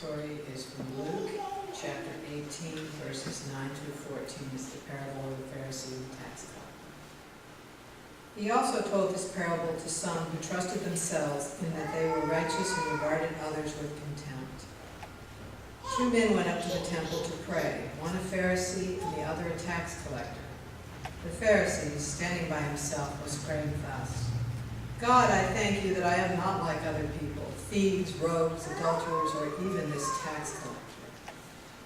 story is from Luke chapter 18, verses 9 through 14. It's the parable of the Pharisee and tax collector. He also told this parable to some who trusted themselves in that they were righteous and regarded others with contempt. Two men went up to the temple to pray, one a Pharisee and the other a tax collector. The Pharisee, standing by himself, was praying thus: God, I thank you that I am not like other people, thieves, rogues, adulterers, or even this tax collector.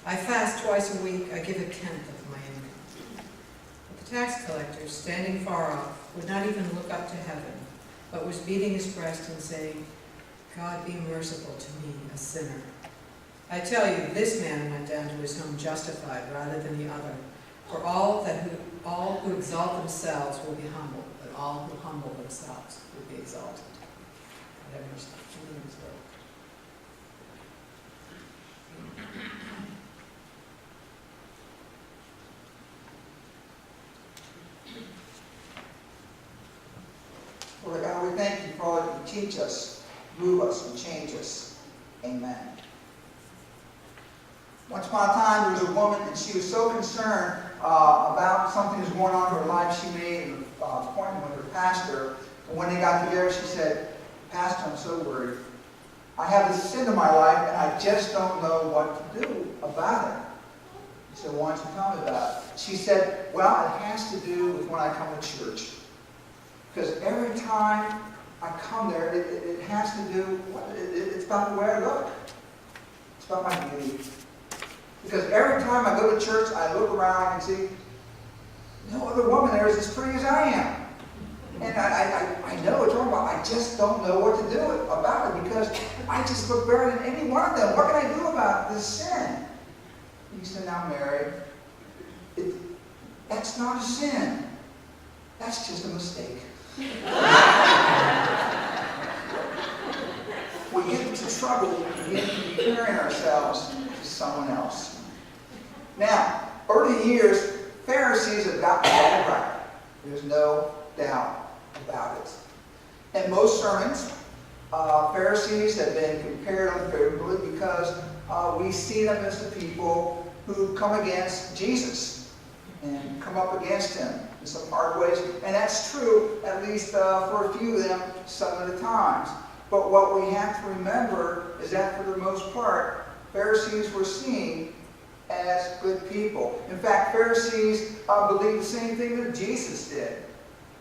I fast twice a week, I give a tenth of my income. But the tax collector, standing far off, would not even look up to heaven, but was beating his breast and saying, God, be merciful to me, a sinner. I tell you, this man went down to his home justified rather than the other. For all who exalt themselves will be humbled, but all who humble themselves will be exalted. Whatever's in his word. Lord God, we thank you for all that you teach us, move us, and change us. Amen. Once upon a time, there was a woman, and she was so concerned about something that was going on in her life. She made an appointment with her pastor, and when they got together, she said, Pastor, I'm so worried. I have this sin in my life, and I just don't know what to do about it. He said, why don't you tell me about it? She said, well, it has to do with when I come to church. Because every time I come there, it has to do, it's about the way I look. It's about my beauty. Because every time I go to church, I look around and see, no other woman there is as pretty as I am. And I know it's wrong, but I just don't know what to do about it because I just look better than any one of them. What can I do about this sin? He said, now, Mary, that's not a sin. That's just a mistake. We get into trouble, we get into comparing ourselves to someone else. Now, over the years, Pharisees have gotten that right. There's no doubt about it. In most sermons, Pharisees have been compared unfavorably because we see them as the people who come against Jesus and come up against him in some hard ways. And that's true, at least for a few of them, some of the times. But what we have to remember is that for the most part, Pharisees were seen as good people. In fact, Pharisees believed the same thing that Jesus did.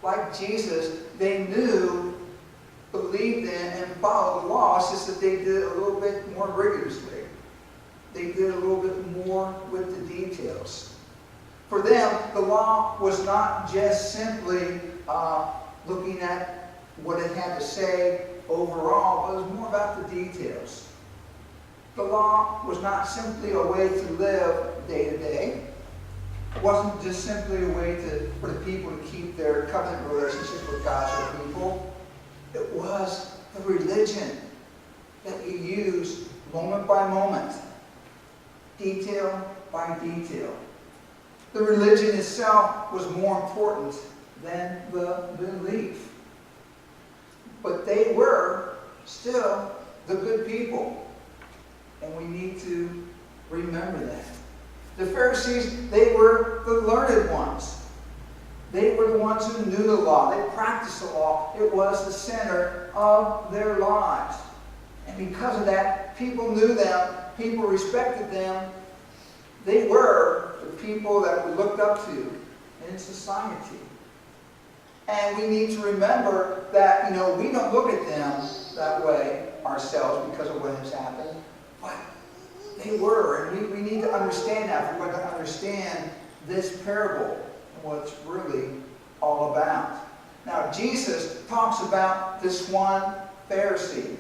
Like Jesus, they knew, believed in, and followed the law. It's just that they did it a little bit more rigorously. They did a little bit more with the details. For them, the law was not just simply looking at what it had to say overall, but it was more about the details. The law was not simply a way to live day to day. It wasn't just simply a way for the people to keep their covenant relationship with God's people. It was the religion that you use moment by moment, detail by detail. The religion itself was more important than the belief. But they were still the good people. And we need to remember that. The Pharisees, they were the learned ones. They were the ones who knew the law. They practiced the law. It was the center of their lives. And because of that, people knew them. People respected them. They were the people that we looked up to in society. And we need to remember that, we don't look at them that way ourselves because of what has happened. But they were, and we need to understand that if we're going to understand this parable and what it's really all about. Now, Jesus talks about this one Pharisee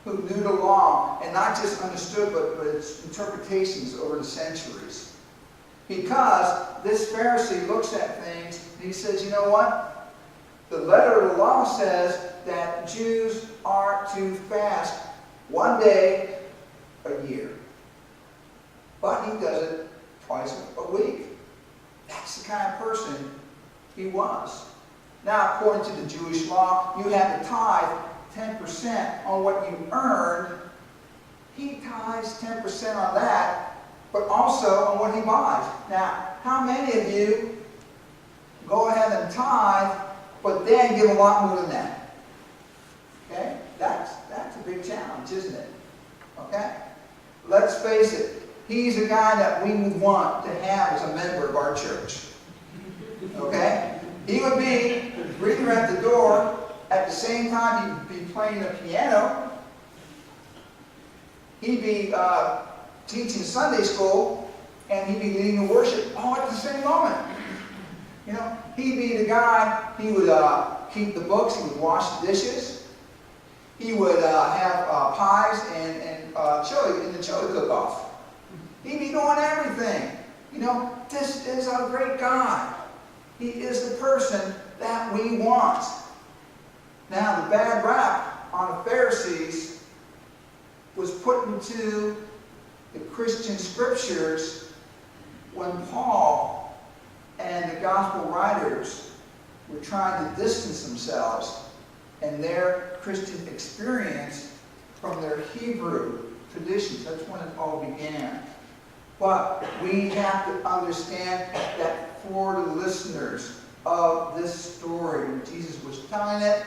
who knew the law and not just understood, but its interpretations over the centuries. Because this Pharisee looks at things and he says, you know what? The letter of the law says that Jews are to fast one day a year. But he does it twice a week. That's the kind of person he was. Now, according to the Jewish law, you had to tithe 10% on what you earned he tithes 10% on that, but also on what he buys. Now, how many of you go ahead and tithe, but then give a lot more than that? Okay? That's a big challenge, isn't it? Okay? Let's face it. He's a guy that we would want to have as a member of our church. Okay? He would be the greeter at the door. At the same time, he'd be playing the piano. He'd be teaching Sunday school, and he'd be leading the worship all at the same moment. You know, he'd be the guy, he would keep the books, he would wash the dishes. He would have pies and chili in the chili cook-off. He'd be doing everything. You know, this is a great guy. He is the person that we want. Now, the bad rap on the Pharisees was put into the Christian scriptures when Paul and the gospel writers were trying to distance themselves and their Christian experience from their Hebrew traditions. That's when it all began. But we have to understand that for the listeners of this story, when Jesus was telling it,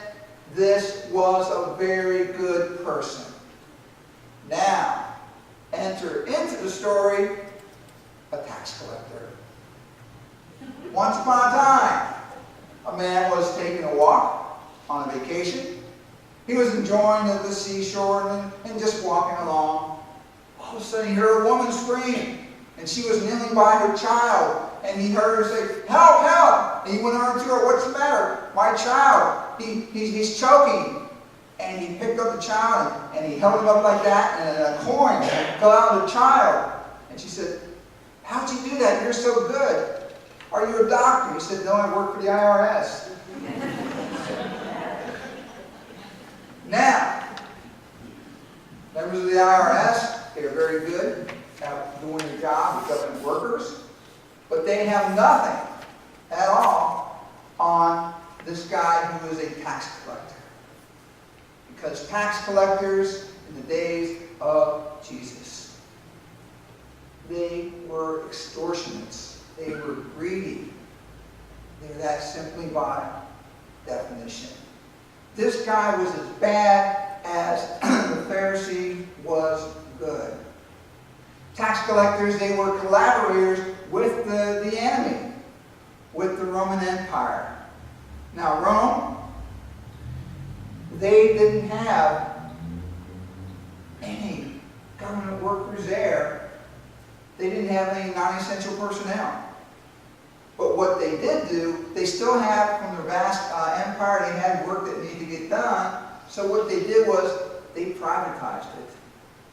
this was a very good person. Now, enter into the story a tax collector. Once upon a time, a man was taking a walk on a vacation. He was enjoying the seashore and just walking along. All of a sudden he heard a woman scream, and she was kneeling by her child, and he heard her say, "Help, help!" And he went over to her, "What's the matter? My child, he's choking." And he picked up the child, and he held him up like that, and a coin fell out of the child. And she said, "How'd you do that? You're so good. Are you a doctor?" He said, "No, I work for the IRS." Now, members of the IRS, they are very good at doing their job with government workers, but they have nothing at all on this guy who is a tax collector. Because tax collectors in the days of Jesus, they were extortionists. They were greedy. They were that simply by definition. This guy was as bad as the Pharisee was good. Tax collectors, they were collaborators with the enemy, with the Roman Empire. Now, Rome, they didn't have any government workers there. They didn't have any non-essential personnel. But what they did do, they still had, from their vast empire, they had work that needed to get done. So what they did was, they privatized it.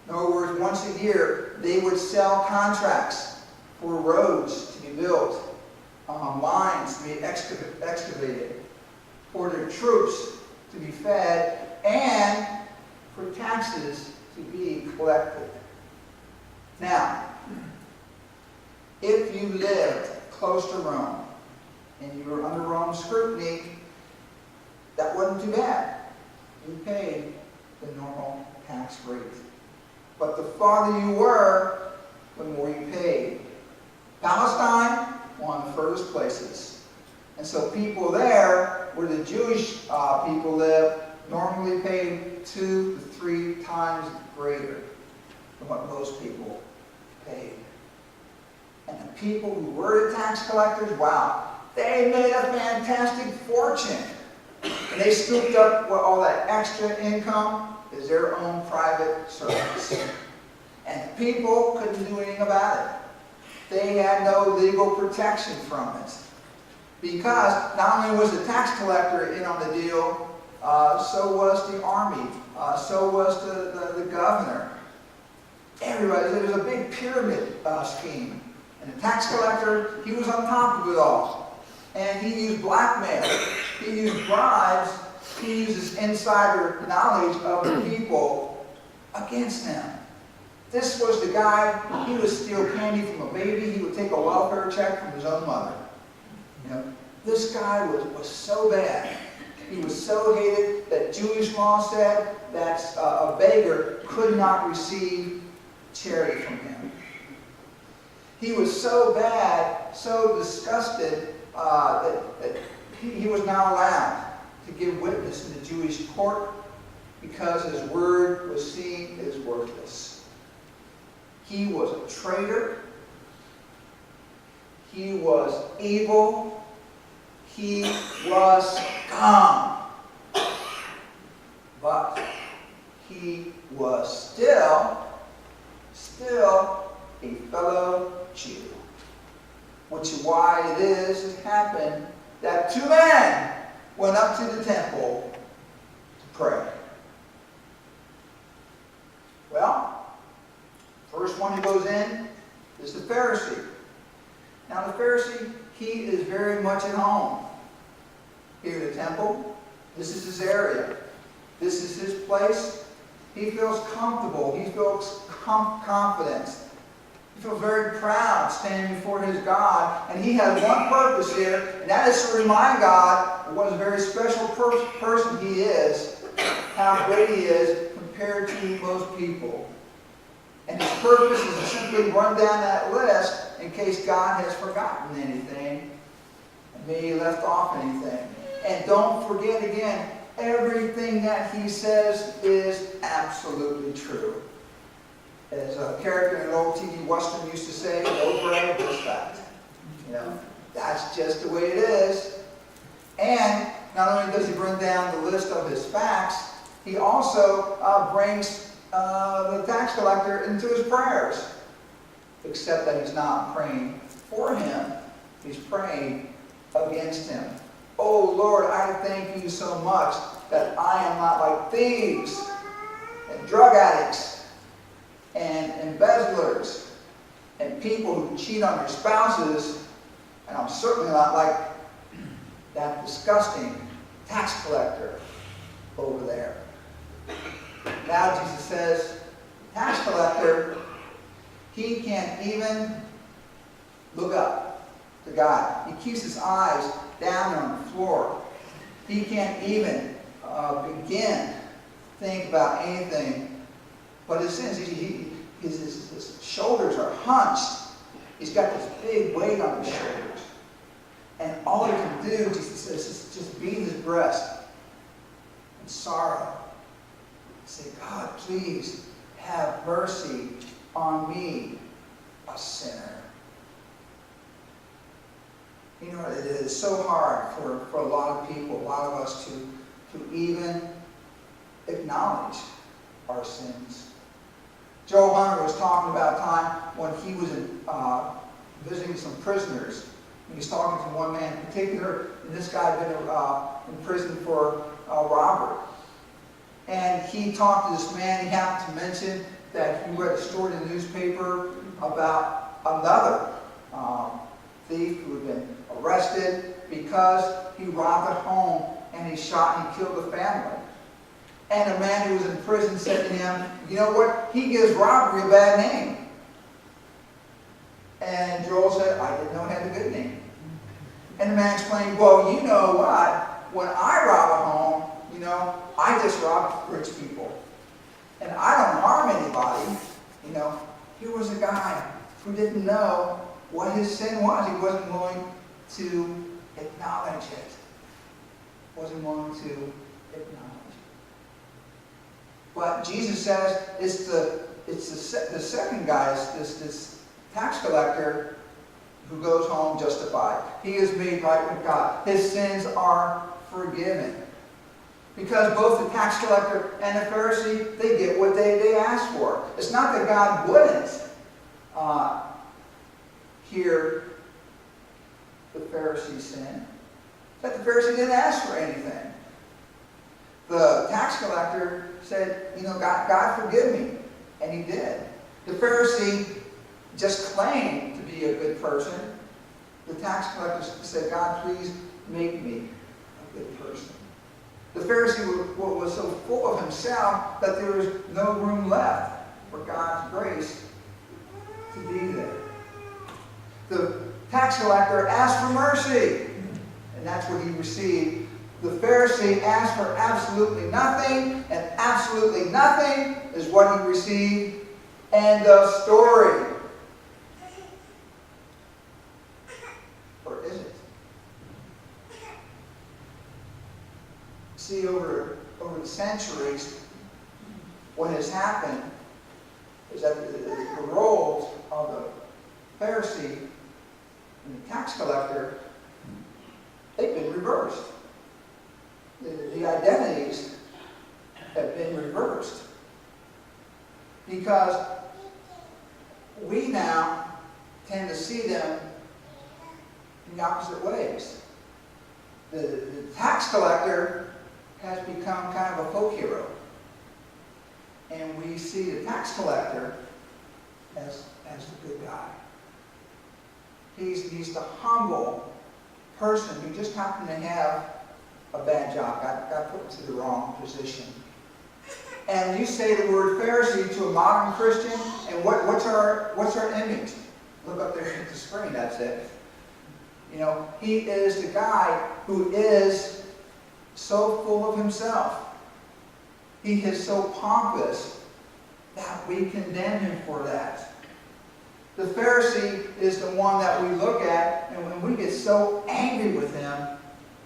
In other words, once a year, they would sell contracts for roads to be built, mines to be excavated, for their troops to be fed, and for taxes to be collected. Now, if you lived close to Rome, and you were under Rome's scrutiny, that wasn't too bad. You paid the normal tax rate. But the farther you were, the more you paid. Palestine, one of the furthest places. And so people there, where the Jewish people live, normally paid 2 to 3 times greater than what most people paid. And the people who were the tax collectors, wow, they made a fantastic fortune. And they scooped up all that extra income as their own private servants. And the people couldn't do anything about it. They had no legal protection from it. Because not only was the tax collector in on the deal, so was the army, so was the governor. Everybody, there was a big pyramid scheme. And the tax collector, he was on top of it all. And he used blackmail. He used bribes. He used his insider knowledge of the people against them. This was the guy, he would steal candy from a baby. He would take a welfare check from his own mother. You know, this guy was so bad. He was so hated that Jewish law said that a beggar could not receive charity from him. He was so bad, so disgusted, that he was not allowed to give witness in the Jewish court because his word was seen as worthless. He was a traitor. He was evil. He was scum. But he was still a fellow Jew. Which is why it happened that two men went up to the temple to pray. Well, first one who goes in is the Pharisee. Now the Pharisee, he is very much at home here in the temple. This is his area. This is his place. He feels comfortable. He feels confident. He feels very proud standing before his God. And he has one purpose here, and that is to remind God what a very special person he is, how great he is compared to most people. And his purpose is to simply run down that list in case God has forgotten anything and maybe left off anything. And don't forget again, everything that he says is absolutely true. As a character in an old TV Western used to say, no bread, just fact. You know, that's just the way it is. And not only does he bring down the list of his facts, he also brings the tax collector into his prayers. Except that he's not praying for him, he's praying against him. Oh Lord, I thank you so much that I am not like thieves and drug addicts and embezzlers and people who cheat on their spouses, and I'm certainly not like that disgusting tax collector over there. Now Jesus says, the tax collector, he can't even look up to God. He keeps his eyes down on the floor. He can't even begin to think about anything but his sins. His shoulders are hunched. He's got this big weight on his shoulders. And all he can do, Jesus says, is just beat his breast in sorrow. Say, God, please have mercy on me, a sinner. You know, it is so hard for a lot of people, a lot of us to even acknowledge our sins. Joe Hunter was talking about a time when he was visiting some prisoners. He was talking to one man in particular, and this guy had been in prison for robbery. And he talked to this man. He happened to mention that he read a story in the newspaper about another thief who had been arrested because he robbed a home and he shot and he killed a family. And a man who was in prison said to him, you know what? He gives robbery a bad name. And Joel said, I didn't know it had a good name. And the man explained, well, you know what? When I rob a home, you know, I just rob rich people. And I don't harm anybody. You know, here was a guy who didn't know what his sin was. He wasn't willing to acknowledge it. Wasn't willing to acknowledge it. But Jesus says it's the second guy, this tax collector who goes home justified. He is made right with God. His sins are forgiven. Because both the tax collector and the Pharisee, they get what they asked for. It's not that God wouldn't hear the Pharisee's sin. It's that the Pharisee didn't ask for anything. The tax collector said, you know, God forgive me. And he did. The Pharisee just claimed to be a good person. The tax collector said, God, please make me a good person. The Pharisee was so full of himself that there was no room left for God's grace to be there. The tax collector asked for mercy, and that's what he received. The Pharisee asked for absolutely nothing, and absolutely nothing is what he received. End of story. Or is it? See, over the centuries, what has happened is that the roles of the Pharisee and the tax collector, they've been reversed. The identities have been reversed. Because we now tend to see them in the opposite ways. The tax collector has become kind of a folk hero. And we see the tax collector as the good guy. He's the humble person who just happened to have a bad job, got put into the wrong position. And you say the word Pharisee to a modern Christian, and what's our image? Look up there at the screen, that's it. You know, he is the guy who is so full of himself. He is so pompous that we condemn him for that. The Pharisee is the one that we look at, and when we get so angry with him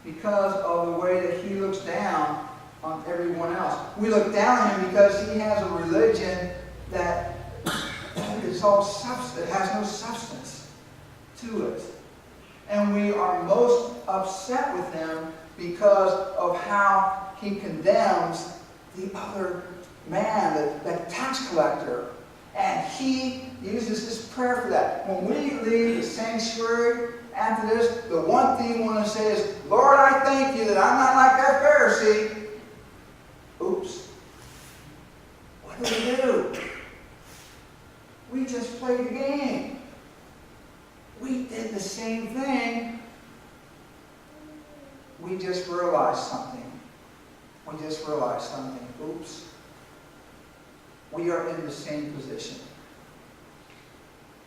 because of the way that he looks down on everyone else. We look down on him because he has a religion that is all substance, that has no substance to it. And we are most upset with him because of how he condemns the other man, the tax collector. And he uses this prayer for that. When we leave the sanctuary after this, the one thing we want to say is, Lord, I thank you that I'm not like that Pharisee. Oops. What do we do? We just played the game. We did the same thing. We just realized something. Oops. We are in the same position.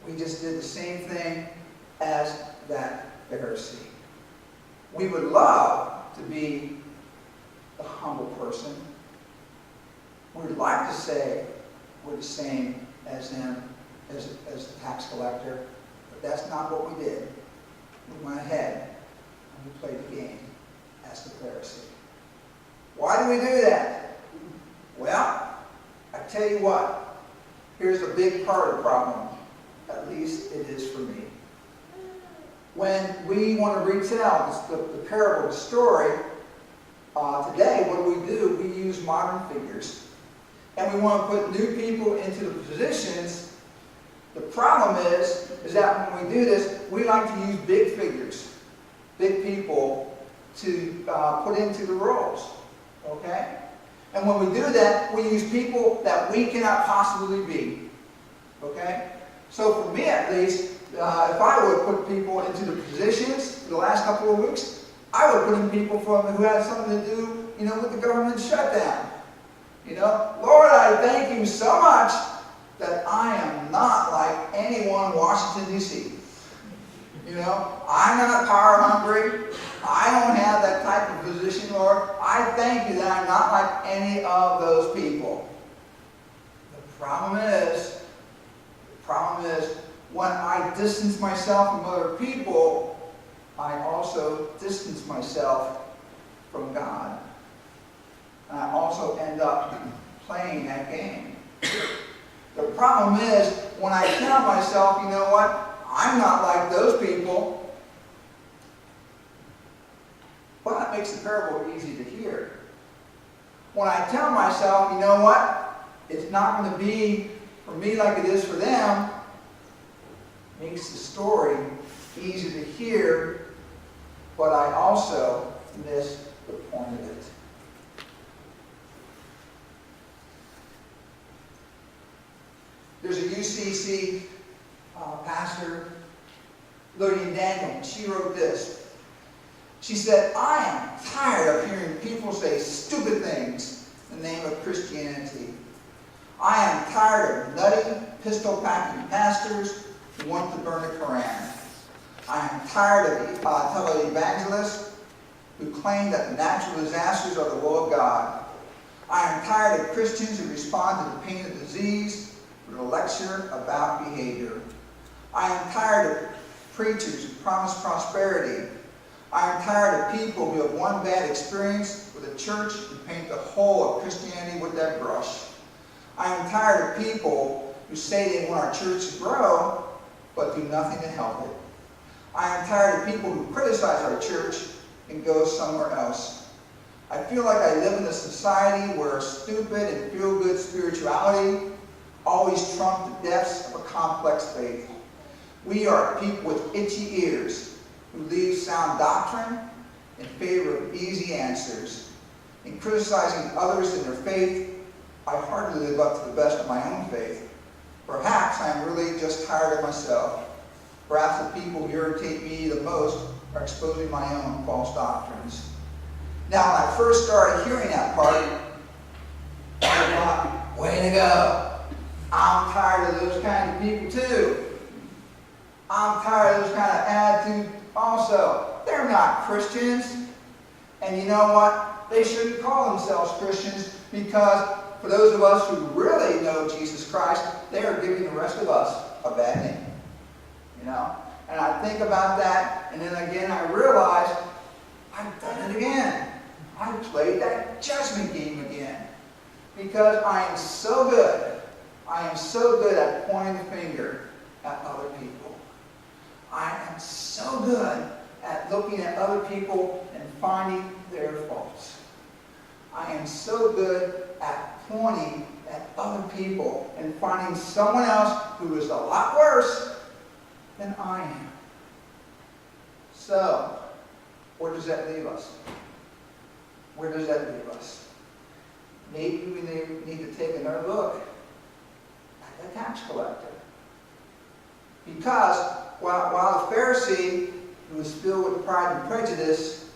We just did the same thing as that Pharisee. We would love to be the humble person. We would like to say we're the same as him, as the tax collector, but that's not what we did. We went ahead and we played the game as the Pharisee. Why do we do that? Well, I tell you what, here's a big part of the problem. At least it is for me. When we want to retell the parable, the story, today, what do? We use modern figures. And we want to put new people into the positions. The problem is that when we do this, we like to use big figures, big people, to put into the roles. Okay? And when we do that, we use people that we cannot possibly be. Okay? So for me at least, if I would put people into the positions the last couple of weeks, I would put in people who had something to do, with the government shutdown. Lord, I thank you so much that I am not like anyone in Washington, D.C. I'm not power hungry. I don't have that type of position, Lord. I thank you that I'm not like any of those people. The problem is when I distance myself from other people, I also distance myself from God. And I also end up playing that game. The problem is when I tell myself, you know what, I'm not like those people. Well, that makes the parable easy to hear. When I tell myself, you know what, it's not going to be for me like it is for them, makes the story easy to hear, but I also miss the point of it. There's a UCC pastor, Lillian Daniel, and she wrote this. She said, I am tired of hearing people say stupid things in the name of Christianity. I am tired of nutty, pistol-packing pastors who want to burn the Koran. I am tired of televangelists who claim that natural disasters are the will of God. I am tired of Christians who respond to the pain of disease with a lecture about behavior. I am tired of preachers who promise prosperity. I am tired of people who have one bad experience with a church and paint the whole of Christianity with that brush. I am tired of people who say they want our church to grow, but do nothing to help it. I am tired of people who criticize our church and go somewhere else. I feel like I live in a society where stupid and feel-good spirituality always trump the depths of a complex faith. We are people with itchy ears who leave sound doctrine in favor of easy answers. In criticizing others in their faith, I hardly live up to the best of my own faith. Perhaps I am really just tired of myself. Perhaps the people who irritate me the most are exposing my own false doctrines. Now, when I first started hearing that part, I thought, way to go. I'm tired of those kind of people too. I'm tired of those kind of attitudes also. They're not Christians. And you know what? They shouldn't call themselves Christians, because for those of us who really know Jesus Christ, they are giving the rest of us a bad name. You know? And I think about that, and then again I realize I've done it again. I played that judgment game again. Because I am so good. I am so good at pointing the finger at other people. I am so good at looking at other people and finding their faults. I am so good at pointing at other people and finding someone else who is a lot worse than I am. So, where does that leave us? Where does that leave us? Maybe we need to take another look at the tax collector. Because while the Pharisee, who is filled with pride and prejudice,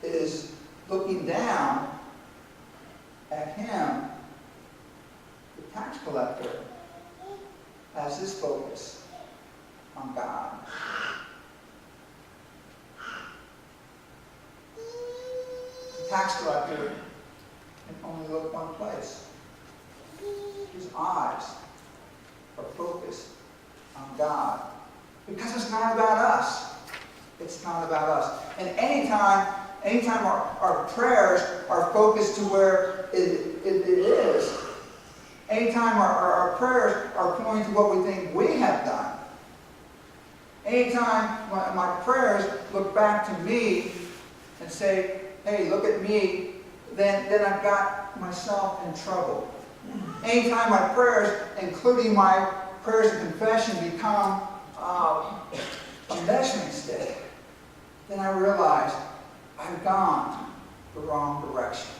is looking down at him, the tax collector has his focus on God. The tax collector can only look one place. His eyes are focused on God. Because it's not about us. It's not about us. And anytime our prayers are focused to where it is, anytime our prayers are pointing to what we think we have done, anytime my prayers look back to me and say, hey, look at me, then I've got myself in trouble. Anytime my prayers, including my prayers of confession, become a measuring stick, then I realize I've gone the wrong direction.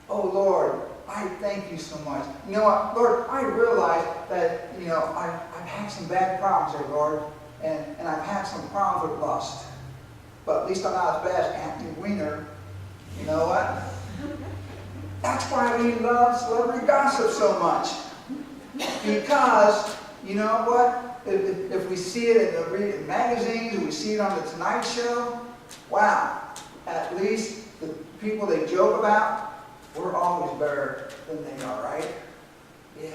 Oh Lord, I thank you so much. You know what, Lord, I realize that, I've had some bad problems there, Lord, and I've had some problems with lust. But at least I'm not as bad as Anthony Weiner. You know what? That's why we love celebrity gossip so much. Because, you know what? If we see it in magazines, or we see it on the Tonight Show, wow, at least the people they joke about, we're always better than they are, right? Yeah.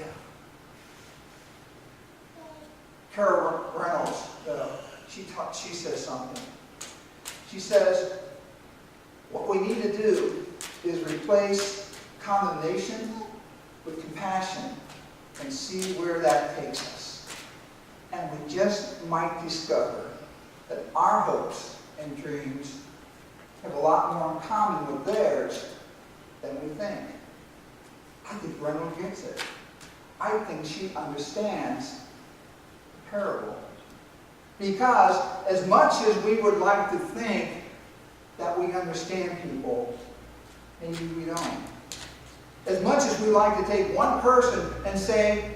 Carol Reynolds, she says something. She says, what we need to do is replace condemnation with compassion and see where that takes us. And we just might discover that our hopes and dreams have a lot more in common with theirs than we think. I think Reynolds gets it. I think she understands the parable. Because as much as we would like to think that we understand people, maybe we don't. As much as we like to take one person and say,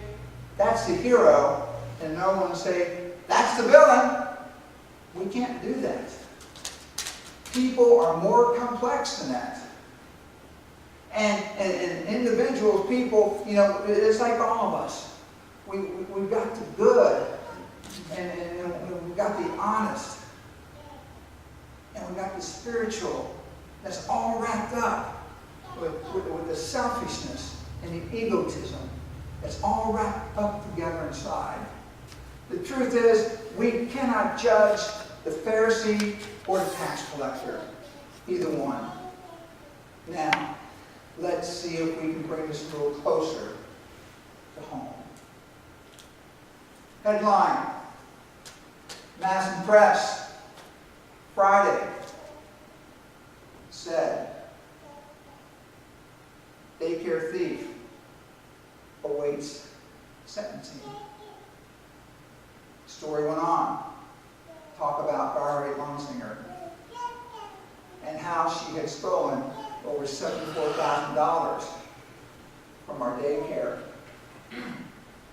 that's the hero, and another one say, that's the villain, we can't do that. People are more complex than that. And individuals, people, it's like all of us. We've got the good, and we've got the honest, and we've got is spiritual, that's all wrapped up with the selfishness and the egotism. It's all wrapped up together inside. The truth is, we cannot judge the Pharisee or the tax collector. Either one. Now, let's see if we can bring this a little closer to home. Headline: Mass and Press, Friday, said, daycare thief awaits sentencing. Story went on. Talk about Berne Lunsinger and how she had stolen over $74,000 from our daycare,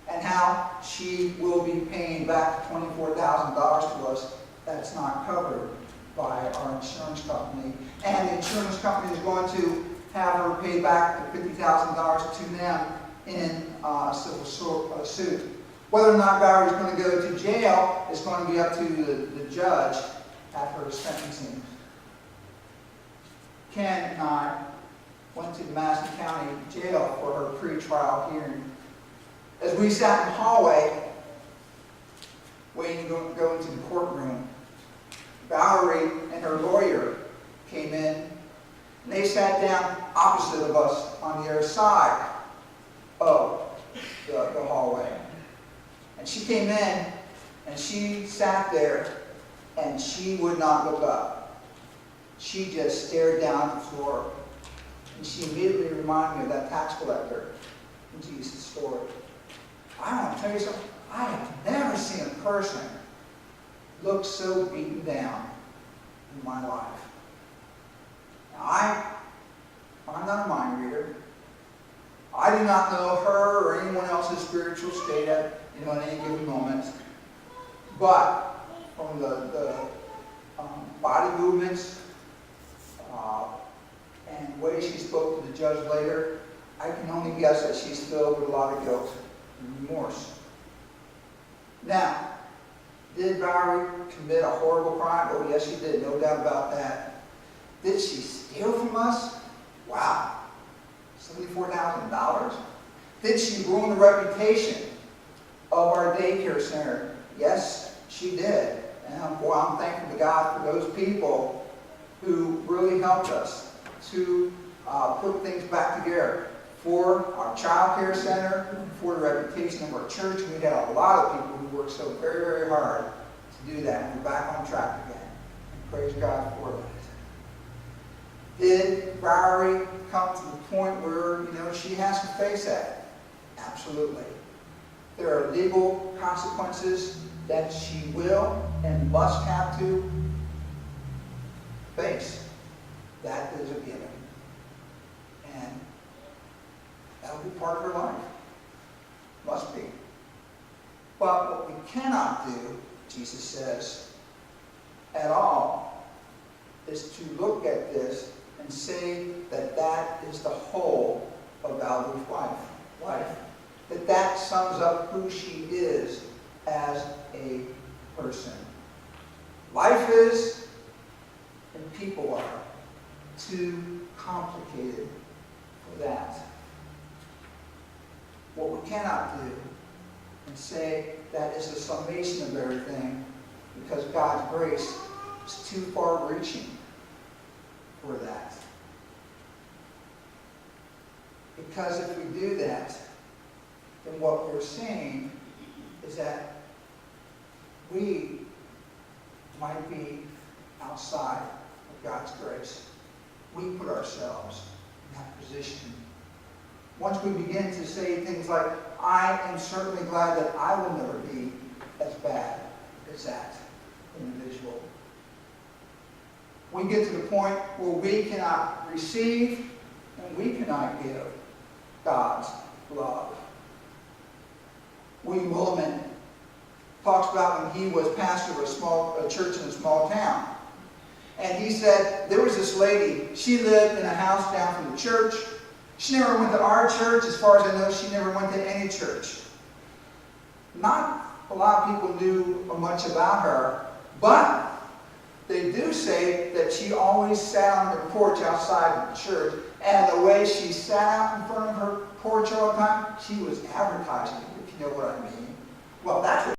and how she will be paying back $24,000 to us that's not covered by our insurance company, and the insurance company is going to have her pay back the $50,000 to them in a civil suit. Whether or not Berne is going to go to jail is going to be up to the judge at her sentencing. Ken and I went to the Madison County Jail for her pre-trial hearing. As we sat in the hallway, waiting to go into the courtroom, Valerie and her lawyer came in, and they sat down opposite of us on the other side of the hallway. And she came in, and she sat there, and she would not look up. She just stared down at the floor. And she immediately reminded me of that tax collector in Jesus' story. I want to tell you something. I have never seen a person look so beaten down in my life. Now, I'm not a mind reader. I do not know her or anyone else's spiritual state at any given moment. But from the body movements and the way she spoke to the judge later, I can only guess that she's filled with a lot of guilt and remorse. Now, did Valerie commit a horrible crime? Oh, yes, she did. No doubt about that. Did she steal from us? Wow. $74,000? Did she ruin the reputation of our daycare center? Yes, she did. And I'm thankful to God for those people who really helped us to put things back together for our child care center, for the reputation of our church. We had a lot of people who worked so very, very hard to do that. And we're back on track again. And praise God for that. Did Valerie come to the point where, she has to face that? Absolutely. There are legal consequences that she will and must have to face. That is a given. And that'll be part of her life. Must be. But what we cannot do, Jesus says, at all, is to look at this and say that that is the whole of Valerie's life. That sums up who she is as a person. Life is, and people are, too complicated for that. What we cannot do and say that is the summation of everything, because God's grace is too far-reaching for that. Because if we do that, then what we're saying is that we might be outside of God's grace. We put ourselves in that position. Once we begin to say things like, I am certainly glad that I will never be as bad as that individual. We get to the point where we cannot receive and we cannot give God's love. William Willimon talks about when he was pastor of a church in a small town. And he said, there was this lady, she lived in a house down from the church. She never went to our church. As far as I know, she never went to any church. Not a lot of people knew much about her, but They do say that she always sat on her porch outside the church, and the way she sat out in front of her porch all the time, she was advertising, if you know what I mean.